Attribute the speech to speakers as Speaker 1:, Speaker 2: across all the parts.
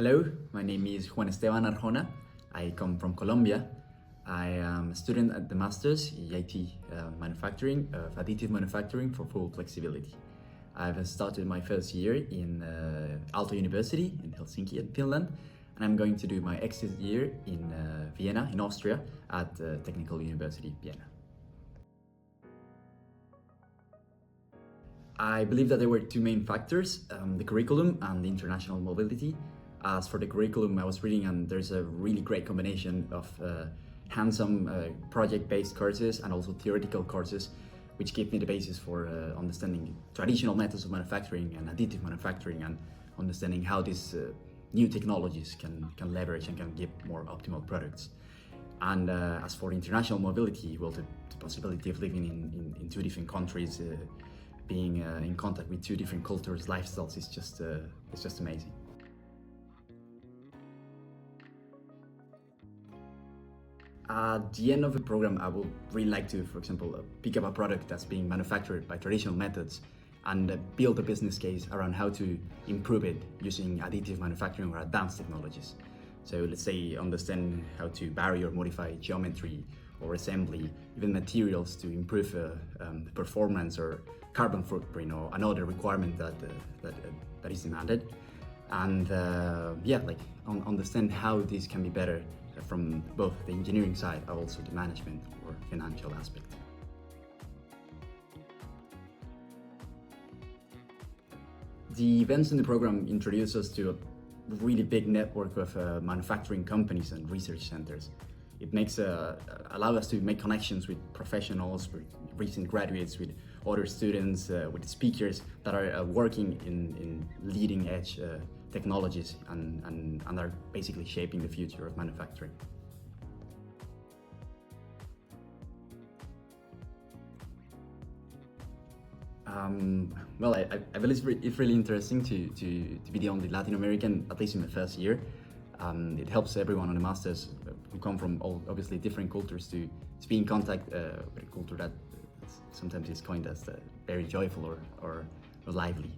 Speaker 1: Hello, my name is Juan Esteban Arjona. I come from Colombia. I am a student at the Masters EIT Manufacturing of Additive Manufacturing for full flexibility. I've started my first year in Aalto University in Helsinki, in Finland, and I'm going to do my exit year in Vienna, in Austria, at Technical University, Vienna. I believe that there were two main factors, the curriculum and the international mobility. As for the curriculum, I was reading and there's a really great combination of hands-on project-based courses and also theoretical courses, which give me the basis for understanding traditional methods of manufacturing and additive manufacturing and understanding how these new technologies can leverage and can give more optimal products. And as for international mobility, well, the possibility of living in two different countries, being in contact with two different cultures, lifestyles is just amazing. At the end of the program, I would really like to, for example, pick up a product that's being manufactured by traditional methods and build a business case around how to improve it using additive manufacturing or advanced technologies. So let's say understand how to vary or modify geometry or assembly, even materials to improve performance or carbon footprint or another requirement that is demanded. And understand how this can be better from both the engineering side and also the management or financial aspect. The events in the program introduce us to a really big network of manufacturing companies and research centers. It makes allow us to make connections with professionals, with recent graduates, with other students, with speakers that are working in leading edge technologies and are basically shaping the future of manufacturing. I believe it's really interesting to be the only Latin American, at least in the first year. It helps everyone on the masters who come from all obviously different cultures to be in contact with a culture that sometimes is coined as very joyful or lively.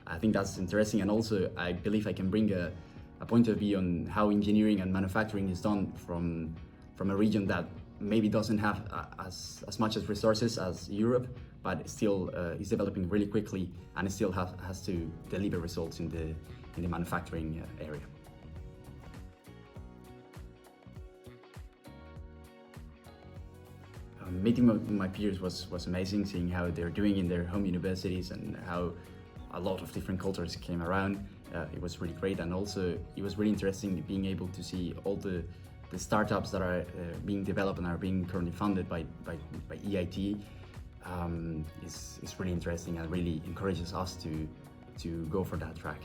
Speaker 1: I think that's interesting, and also I believe I can bring a point of view on how engineering and manufacturing is done from a region that maybe doesn't have as much as resources as Europe, but still is developing really quickly and still has to deliver results in the manufacturing area. Meeting my peers was amazing, seeing how they're doing in their home universities and how a lot of different cultures came around. It was really great, and also it was really interesting being able to see all the startups that are being developed and are being currently funded by EIT. Is really interesting and really encourages us to go for that track.